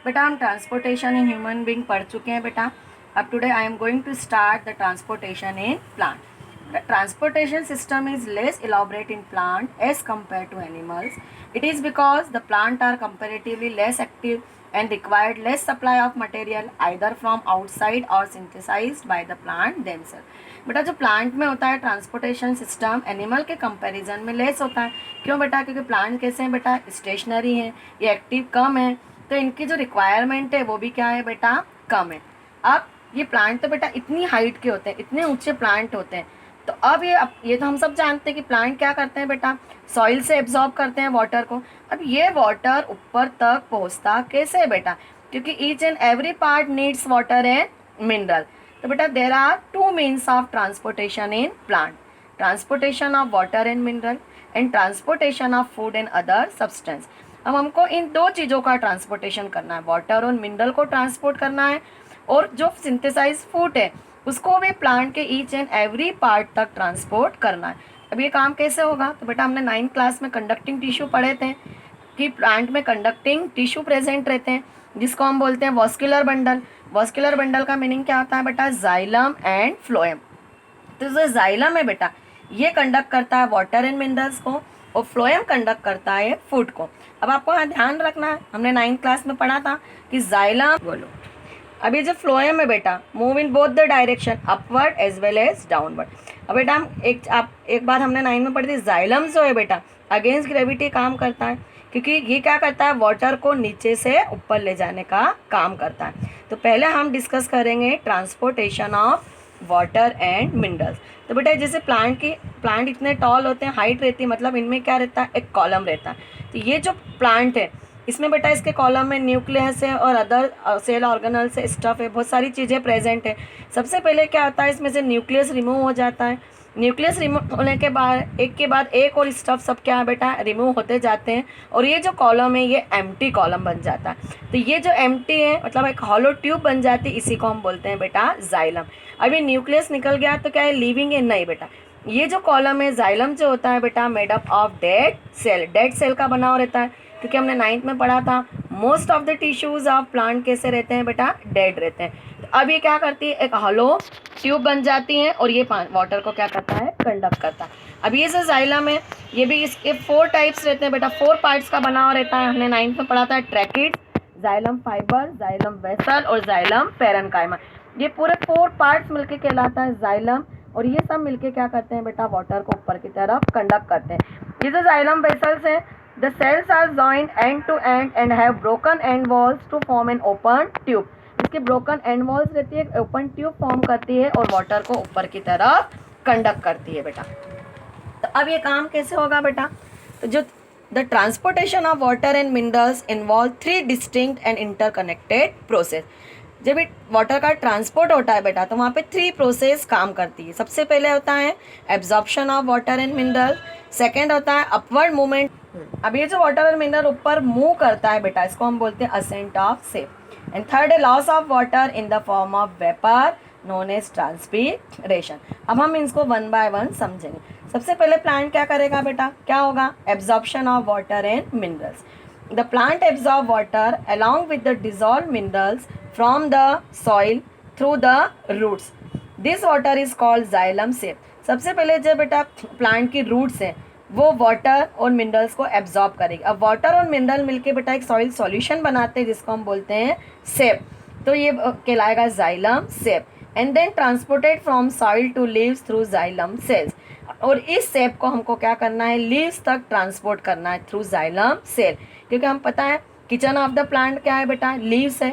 बेटा हम transportation in human being पढ़ चुके हैं बेटा. अब today I am going to start the transportation in plant. The transportation system is less elaborate in plant as compared to animals. It is because the plant are comparatively less active and required less supply of material either from outside or synthesized by the plant themselves. बेटा जो plant में होता है transportation system animal के comparison में less होता है. क्यों बेटा? क्योंकि प्लांट कैसे हैं बेटा? स्टेशनरी हैं, ये एक्टिव कम है, तो इनकी जो रिक्वायरमेंट है वो भी क्या है बेटा? कम है. अब ये प्लांट तो बेटा इतनी हाइट के होते हैं, इतने ऊंचे प्लांट होते हैं. तो अब ये तो हम सब जानते हैं कि प्लांट क्या करते हैं बेटा? सॉइल से एब्जॉर्ब करते हैं वाटर को. अब ये वाटर ऊपर तक पहुंचता कैसे है बेटा? क्योंकि each and every part needs water and mineral. तो बेटा there are two means of transportation in plant. Transportation of water and mineral and transportation of food and other substance. अब हमको इन दो चीज़ों का ट्रांसपोर्टेशन करना है, वाटर और मिनरल को ट्रांसपोर्ट करना है, और जो सिंथेसाइज फूड है उसको भी प्लांट के ईच एंड एवरी पार्ट तक ट्रांसपोर्ट करना है. अब ये काम कैसे होगा? तो बेटा हमने 9th क्लास में कंडक्टिंग टिश्यू पढ़े थे कि प्लांट में कंडक्टिंग टिश्यू प्रेजेंट रहते हैं जिसको हम बोलते हैं वॉस्कुलर बंडल. वॉस्कुलर बंडल का मीनिंग क्या होता है बेटा? Xylem and phloem. तो जो जाइलम है बेटा ये कंडक्ट करता है वाटर एंड मिनरल्स को, और फ्लोएम कंडक्ट करता है फूड को. अब आपको यहाँ ध्यान रखना है, हमने 9th क्लास में पढ़ा था कि जाइलम, बोलो, अभी जो फ्लोएम है बेटा move in both the direction upward as well as downward. अब बेटा हम एक बात हमने 9 में पढ़ी थी, जाइलम जो है बेटा अगेंस्ट ग्रेविटी काम करता है, क्योंकि ये क्या करता है? वाटर को नीचे से ऊपर ले जाने का काम करता है. तो पहले हम डिस्कस करेंगे transportation of water and minerals. तो बेटा जैसे प्लांट इतने टॉल होते हैं, हाइट रहती है, मतलब इनमें क्या रहता है? एक कॉलम रहता है. तो ये जो प्लांट है इसमें बेटा इसके कॉलम में न्यूक्लियस है और अदर सेल ऑर्गेनल से स्टफ है, बहुत सारी चीज़ें प्रेजेंट है. सबसे पहले क्या होता है? इसमें से न्यूक्लियस रिमूव हो जाता है. न्यूक्लियस रिमूव होने के बाद एक और स्टफ सब क्या है बेटा? रिमूव होते जाते हैं, और ये जो कॉलम है ये एम्प्टी कॉलम बन जाता है. तो ये जो एम्प्टी है मतलब एक हॉलो ट्यूब बन जाती है, इसी को हम बोलते हैं बेटा जाइलम. अभी न्यूक्लियस निकल गया तो क्या है? लिविंग है? नहीं बेटा, ये जो कॉलम है जाइलम जो होता है बेटा made up of dead cell का बना हुआ रहता है. क्योंकि हमने 9th में पढ़ा था most of the tissues of plant कैसे रहते हैं बेटा? डेड रहते हैं. तो अब ये क्या करती है? एक हॉलो ट्यूब बन जाती है, और ये वाटर को क्या करता है? कंडक्ट करता है. अब ये जो जाइलम है ये भी इसके 4 टाइप्स रहते हैं बेटा, 4 पार्ट्स का बना हुआ रहता है. हमने 9th में पढ़ा था tracheid, xylem fibre, xylem vessel और जाइलम पेरेन्काइमा. ये पूरे 4 पार्ट्स मिलके कहलाता है जाइलम, और ये सब मिलके क्या करते हैं बेटा? वाटर को ऊपर की तरफ कंडक्ट करते हैं. ये जो जाइलम वेसल्स हैं, the cells are joined end to end and have broken end walls to form an open tube. इसकी broken end walls रहती है, open tube फॉर्म करती है और वाटर को ऊपर की तरफ कंडक्ट करती है बेटा. तो अब ये काम कैसे होगा बेटा? तो जो the transportation of water and minerals involve 3 distinct and interconnected process. जब वाटर का ट्रांसपोर्ट होता है बेटा तो वहाँ पे 3 प्रोसेस काम करती है. सबसे पहले होता है absorption of water and mineral, second होता है अपवर्ड मूवमेंट. अब ये जो वाटर और मिनरल ऊपर मूव करता है बेटा इसको हम बोलते हैं ascent of sap. And third है loss of water in the form of vapour known as transpiration. अब हम इसको 1 बाय 1 समझेंगे. सबसे पहले प्लांट क्या करेगा बेटा? क्या होगा? Absorption of water and minerals. The plant absorb water along with the dissolved minerals from the soil through the roots. This water is called xylem sap. सबसे पहले जब बेटा प्लांट की रूट्स हैं वो वाटर और मिनरल्स को एब्जॉर्ब करेगी. अब वाटर और मिनरल मिलके बेटा एक सॉइल सॉल्यूशन बनाते हैं जिसको हम बोलते हैं सेप. तो ये कहलाएगा xylem sap. And then transported from soil to leaves through xylem cells. और इस सेप को हमको क्या करना है? लीव्स तक ट्रांसपोर्ट करना है थ्रू जाइलम सेल. क्योंकि हम पता है किचन ऑफ द प्लांट क्या है बेटा? लीव्स है.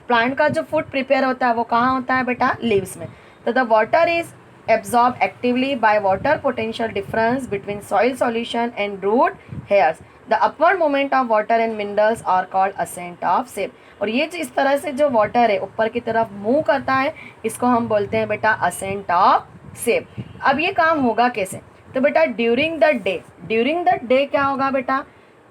प्लांट का जो फूड प्रिपेयर होता है वो कहाँ होता है बेटा? लीव्स में. तो the water is absorbed actively by water potential difference between soil solution and root hairs. The upward movement of water and minerals are called ascent of sap. और ये जो इस तरह से जो वाटर है ऊपर की तरफ मूव करता है इसको हम बोलते हैं बेटा ascent of sap. अब ये काम होगा कैसे? तो बेटा ड्यूरिंग द डे क्या होगा बेटा?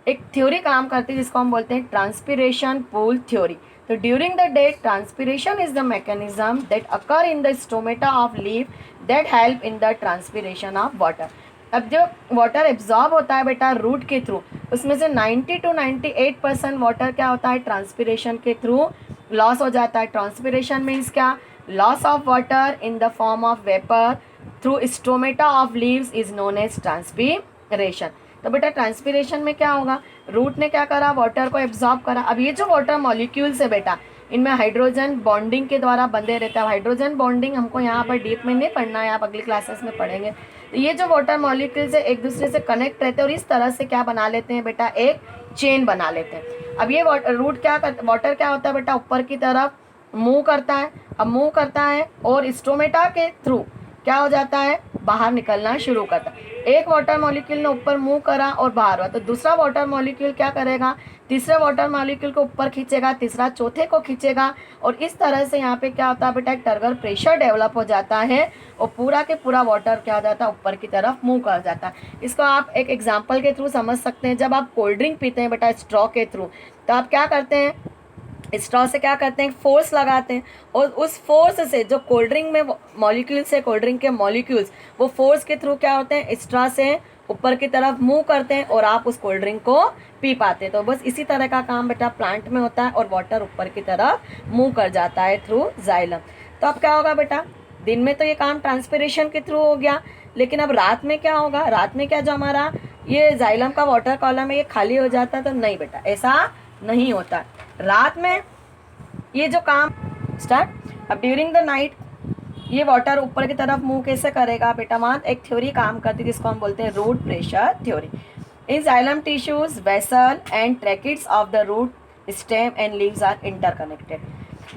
एक थ्योरी काम करती है जिसको हम बोलते हैं ट्रांसपिरेशन पूल थ्योरी. तो during the day transpiration is the mechanism that occur in the stomata of leaf that help in the transpiration of water. अब जो वाटर एब्जॉर्ब होता है बेटा रूट के थ्रू, उसमें से 90 to 98% वाटर क्या होता है, ट्रांसपिरेशन के थ्रू लॉस हो जाता है। ट्रांसपिरेशन मीन्स क्या, loss of water in the form of vapour through stomata of leaves is known as transpiration. तो बेटा ट्रांसपिरेशन में क्या होगा, रूट ने क्या करा, वाटर को एब्जॉर्ब करा। अब ये जो वाटर मॉलिक्यूल्स है बेटा, इनमें हाइड्रोजन बॉन्डिंग के द्वारा बंधे रहता है। हाइड्रोजन बॉन्डिंग हमको यहाँ पर डीप में नहीं पढ़ना है, आप अगली क्लासेस में पढ़ेंगे। तो ये जो वाटर मॉलिक्यूल्स है एक दूसरे से कनेक्ट रहते हैं और इस तरह से क्या बना लेते हैं बेटा, एक चेन बना लेते हैं। अब ये रूट क्या वाटर क्या होता है बेटा, ऊपर की तरफ मूव करता है। अब मूव करता है और स्टोमेटा के थ्रू क्या हो जाता है, बाहर निकलना शुरू करता है। एक वाटर मॉलिक्यूल ने ऊपर मूव करा और बाहर हुआ, तो दूसरा वाटर मॉलिक्यूल क्या करेगा, तीसरे वाटर मॉलिक्यूल को ऊपर खींचेगा, तीसरा चौथे को खींचेगा, और इस तरह से यहाँ पे क्या होता है बेटा, एक टर्गर प्रेशर डेवलप हो जाता है और पूरा के पूरा वाटर क्या हो जाता है, ऊपर की तरफ मूव कर जाता है। इसको आप एक एग्जाम्पल के थ्रू समझ सकते हैं। जब आप कोल्ड ड्रिंक पीते हैं बेटा स्ट्रॉ के थ्रू, तो आप क्या करते हैं, स्ट्रॉ से क्या करते हैं, फोर्स लगाते हैं, और उस फोर्स से जो कोल्ड ड्रिंक में मॉलिक्यूल्स है, कोल्ड ड्रिंक के मॉलिक्यूल्स, वो फोर्स के थ्रू क्या होते हैं, स्ट्रॉ से ऊपर की तरफ मूव करते हैं और आप उस कोल्ड ड्रिंक को पी पाते हैं। तो बस इसी तरह का काम बेटा प्लांट में होता है और वाटर ऊपर की तरफ मूव कर जाता है थ्रू जाइलम। तो अब क्या होगा बेटा, दिन में तो ये काम ट्रांसपिरेशन के थ्रू हो गया, लेकिन अब रात में क्या होगा, रात में क्या, जो हमारा ये जाइलम का वाटर कॉलम है ये खाली हो जाता है। तो नहीं बेटा, ऐसा नहीं होता। रात में ये जो काम स्टार्ट, अब ड्यूरिंग द नाइट ये वाटर ऊपर की तरफ मूव कैसे करेगा बेटा, वहाँ एक थ्योरी काम करती है जिसको हम बोलते हैं root pressure theory. In xylem tissues vessel and tracheids of the root stem and leaves are interconnected.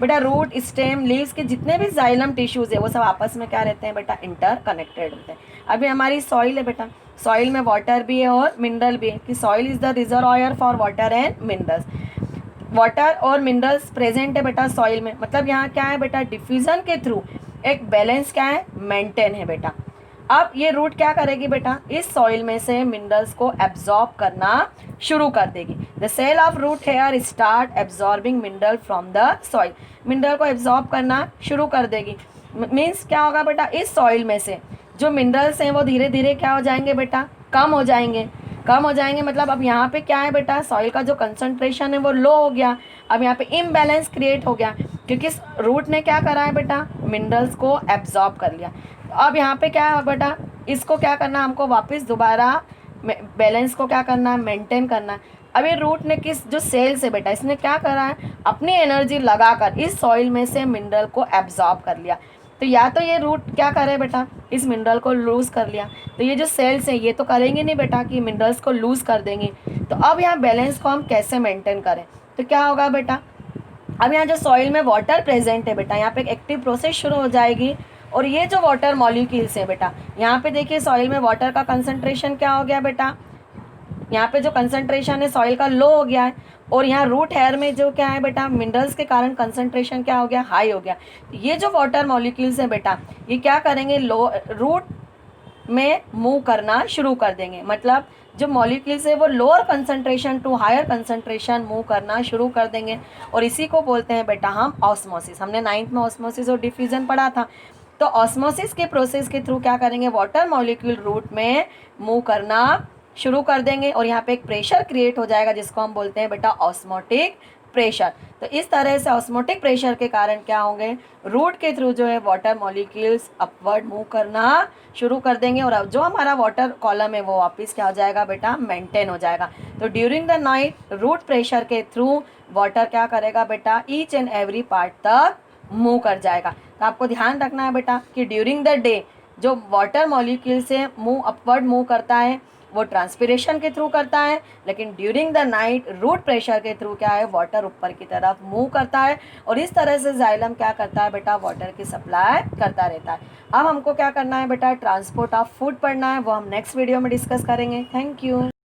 बेटा रूट स्टेम लीव्स के जितने भी जाइलम टिश्यूज है वो सब आपस में क्या रहते हैं बेटा, इंटरकनेक्टेड होते हैं। अभी हमारी सॉइल है बेटा, सॉइल में वाटर भी है और मिनरल भी है, कि soil is the reservoir for water and minerals. Water और मिनरल्स प्रेजेंट है बेटा सॉइल में, मतलब यहाँ क्या है बेटा, डिफ्यूजन के थ्रू एक बैलेंस क्या है, मेंटेन है बेटा। अब ये रूट क्या करेगी बेटा, इस सॉइल में से मिनरल्स को एब्जॉर्ब करना शुरू कर देगी। The cell of root hair start absorbing mineral from the soil, mineral को एब्जॉर्ब करना शुरू कर देगी। मीन्स क्या होगा बेटा, इस सॉइल में से जो मिनरल्स हैं वो धीरे धीरे क्या हो जाएंगे बेटा, कम हो जाएंगे। कम हो जाएंगे मतलब अब यहाँ पे क्या है बेटा, सॉइल का जो कंसंट्रेशन है वो लो हो गया। अब यहाँ पे इम्बैलेंस क्रिएट हो गया, क्योंकि रूट ने क्या करा है बेटा, मिनरल्स को एब्जॉर्ब कर लिया। अब यहाँ पे क्या है बेटा, इसको क्या करना, हमको वापस दोबारा बैलेंस को क्या करना, मेंटेन करना। अब ये रूट ने किस, जो सेल्स है बेटा, इसने क्या करा है, अपनी एनर्जी लगाकर इस सॉइल में से मिनरल को एब्जॉर्ब कर लिया। तो या तो ये रूट क्या करे बेटा, इस मिनरल को लूज़ कर लिया, तो ये जो सेल्स हैं ये तो करेंगे नहीं बेटा कि मिनरल्स को लूज़ कर देंगे। तो अब यहाँ बैलेंस को हम कैसे मेंटेन करें, तो क्या होगा बेटा, अब यहाँ जो सॉइल में वाटर प्रेजेंट है बेटा, यहाँ पे एक एक्टिव प्रोसेस शुरू हो जाएगी, और ये जो वाटर मॉलिक्यूल्स है बेटा, यहाँ पे देखिए सॉइल में वाटर का कंसंट्रेशन क्या हो गया बेटा, यहाँ पे जो कंसंट्रेशन है सॉइल का लो हो गया है, और यहाँ रूट हेयर में जो क्या है बेटा, मिनरल्स के कारण कंसंट्रेशन क्या हो गया, हाई हो गया। ये जो वाटर मॉलिक्यूल्स हैं बेटा, ये क्या करेंगे, लो रूट में मूव करना शुरू कर देंगे। मतलब जो मॉलिक्यूल्स है वो lower concentration to higher concentration move करना शुरू कर देंगे, और इसी को बोलते हैं बेटा हम ऑस्मोसिस। हमने 9th में ऑस्मोसिस और डिफ्यूजन पढ़ा था। तो ऑस्मोसिस के प्रोसेस के थ्रू क्या करेंगे, वाटर मॉलिक्यूल रूट में मूव करना शुरू कर देंगे, और यहाँ पे एक प्रेशर क्रिएट हो जाएगा जिसको हम बोलते हैं बेटा ऑस्मोटिक प्रेशर। तो इस तरह से ऑस्मोटिक प्रेशर के कारण क्या होंगे, रूट के थ्रू जो है वाटर मॉलिक्यूल्स अपवर्ड मूव करना शुरू कर देंगे, और अब जो हमारा वाटर कॉलम है वो वापस क्या हो जाएगा बेटा, मेंटेन हो जाएगा। तो during the night root pressure के थ्रू वाटर क्या करेगा बेटा, ईच एंड एवरी पार्ट तक मूव कर जाएगा। तो आपको ध्यान रखना है बेटा कि ड्यूरिंग द डे जो वाटर मॉलिक्यूल से मूव अपवर्ड मूव करता है वो ट्रांसपिरेशन के थ्रू करता है, लेकिन during the night root pressure के थ्रू क्या है, वाटर ऊपर की तरफ मूव करता है, और इस तरह से जाइलम क्या करता है बेटा, वाटर की सप्लाई करता रहता है। अब हमको क्या करना है बेटा, ट्रांसपोर्ट ऑफ फूड पढ़ना है, वो हम नेक्स्ट वीडियो में डिस्कस करेंगे। Thank you.